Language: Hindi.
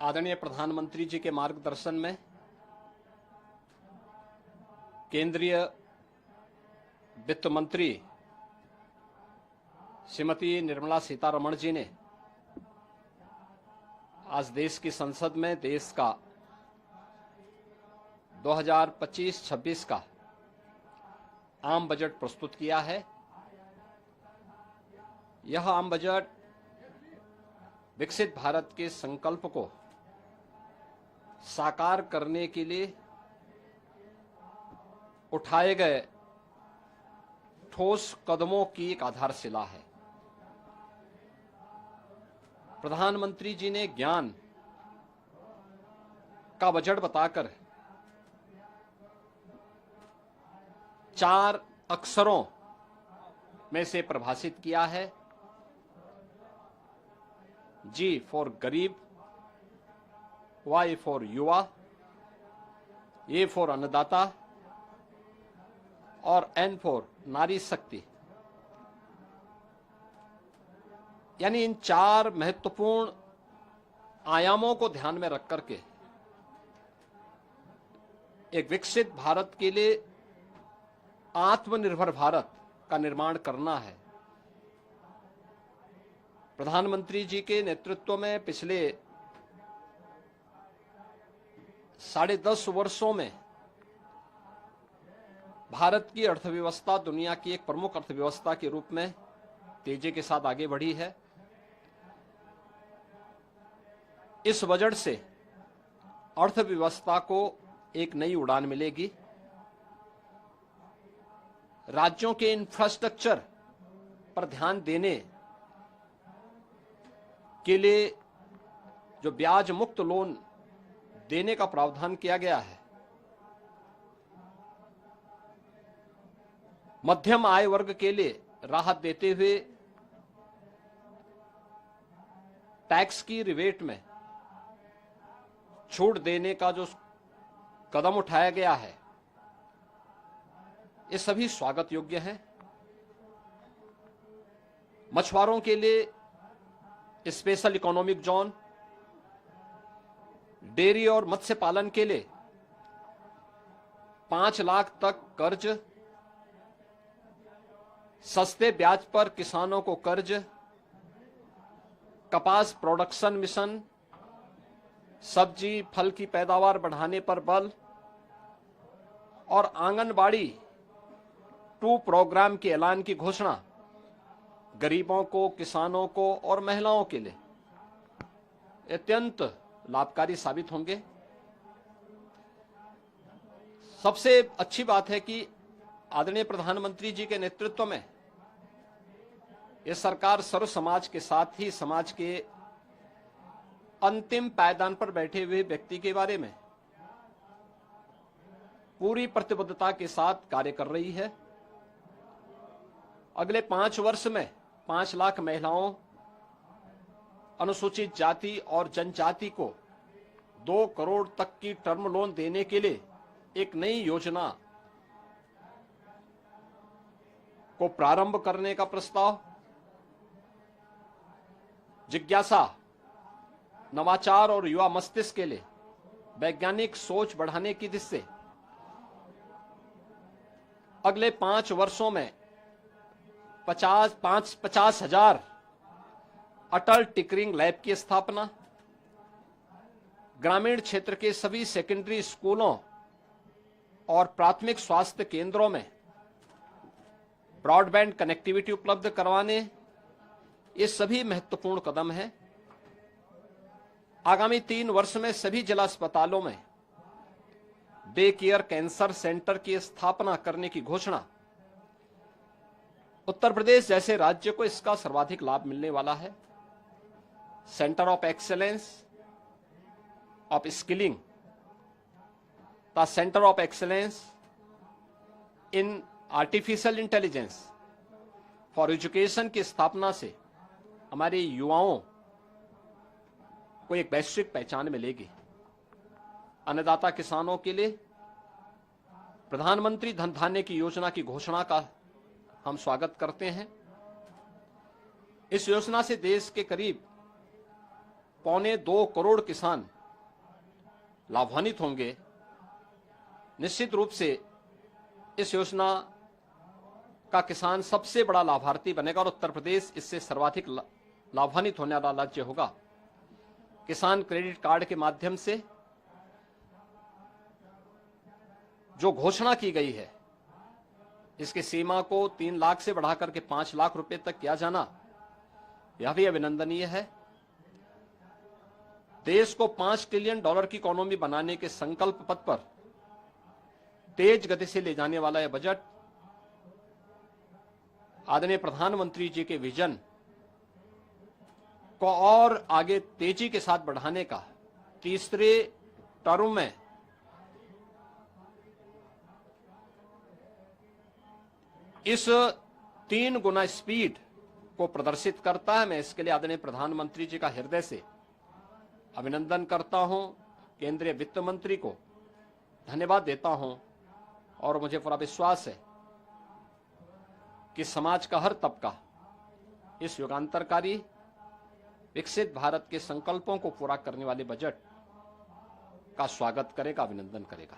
आदरणीय प्रधानमंत्री जी के मार्गदर्शन में केंद्रीय वित्त मंत्री श्रीमती निर्मला सीतारमण जी ने आज देश की संसद में देश का 2025-26 का आम बजट प्रस्तुत किया है। यह आम बजट विकसित भारत के संकल्प को साकार करने के लिए उठाए गए ठोस कदमों की एक आधारशिला है। प्रधानमंत्री जी ने ज्ञान का बजट बताकर 4 अक्षरों में से परिभाषित किया है। जी फॉर गरीब, वाई फॉर युवा, ए फॉर अन्नदाता और एन फॉर नारी शक्ति। यानी इन 4 महत्वपूर्ण आयामों को ध्यान में रख करके एक विकसित भारत के लिए आत्मनिर्भर भारत का निर्माण करना है। प्रधानमंत्री जी के नेतृत्व में पिछले 10.5 वर्षों में भारत की अर्थव्यवस्था दुनिया की एक प्रमुख अर्थव्यवस्था के रूप में तेजी के साथ आगे बढ़ी है। इस बजट से अर्थव्यवस्था को एक नई उड़ान मिलेगी। राज्यों के इंफ्रास्ट्रक्चर पर ध्यान देने के लिए जो ब्याज मुक्त लोन देने का प्रावधान किया गया है, मध्यम आय वर्ग के लिए राहत देते हुए टैक्स की रिबेट में छूट देने का जो कदम उठाया गया है, ये सभी स्वागत योग्य हैं। मछुआरों के लिए स्पेशल इकोनॉमिक जोन, डेयरी और मत्स्य पालन के लिए 5 लाख तक कर्ज, सस्ते ब्याज पर किसानों को कर्ज, कपास प्रोडक्शन मिशन, सब्जी फल की पैदावार बढ़ाने पर बल और आंगनबाड़ी 2 प्रोग्राम के ऐलान की घोषणा गरीबों को, किसानों को और महिलाओं के लिए अत्यंत लाभकारी साबित होंगे। सबसे अच्छी बात है कि आदरणीय प्रधानमंत्री जी के नेतृत्व में यह सरकार सर्व समाज के साथ ही समाज के अंतिम पायदान पर बैठे हुए व्यक्ति के बारे में पूरी प्रतिबद्धता के साथ कार्य कर रही है। अगले 5 वर्ष में 5 लाख महिलाओं, अनुसूचित जाति और जनजाति को 2 करोड़ तक की टर्म लोन देने के लिए एक नई योजना को प्रारंभ करने का प्रस्ताव, जिज्ञासा, नवाचार और युवा मस्तिष्क के लिए वैज्ञानिक सोच बढ़ाने की दिशा से अगले 5 वर्षों में 50,000 अटल टिंकरिंग लैब की स्थापना, ग्रामीण क्षेत्र के सभी सेकेंडरी स्कूलों और प्राथमिक स्वास्थ्य केंद्रों में ब्रॉडबैंड कनेक्टिविटी उपलब्ध करवाने, ये सभी महत्वपूर्ण कदम हैं। आगामी 3 वर्ष में सभी जिला अस्पतालों में डे केयर कैंसर सेंटर की स्थापना करने की घोषणा। उत्तर प्रदेश जैसे राज्य को इसका सर्वाधिक लाभ मिलने वाला है। Centre of excellence of skilling, the centre of excellence in artificial intelligence for education की स्थापना से हमारे युवाओं को एक वैश्विक पहचान मिलेगी। अन्नदाता किसानों के लिए प्रधानमंत्री धन धान्य की योजना की घोषणा का हम स्वागत करते हैं। इस योजना से देश के करीब 2.25 करोड़ किसान लाभान्वित होंगे। निश्चित रूप से इस योजना का किसान सबसे बड़ा लाभार्थी बनेगा और उत्तर प्रदेश इससे सर्वाधिक लाभान्वित होने वाला राज्य होगा। किसान क्रेडिट कार्ड के माध्यम से जो घोषणा की गई है, इसकी सीमा को 3 लाख से बढ़ाकर के 5 लाख रुपए तक किया जाना, यह भी अभिनंदनीय है। देश को $5 ट्रिलियन की इकोनॉमी बनाने के संकल्प पथ पर तेज गति से ले जाने वाला यह बजट आदरणीय प्रधानमंत्री जी के विजन को और आगे तेजी के साथ बढ़ाने का, तीसरे टर्म में इस 3 गुना स्पीड को प्रदर्शित करता है। मैं इसके लिए आदरणीय प्रधानमंत्री जी का हृदय से अभिनंदन करता हूं, केंद्रीय वित्त मंत्री को धन्यवाद देता हूं और मुझे पूरा विश्वास है कि समाज का हर तबका इस युगांतरकारी विकसित भारत के संकल्पों को पूरा करने वाले बजट का स्वागत करेगा, अभिनंदन करेगा।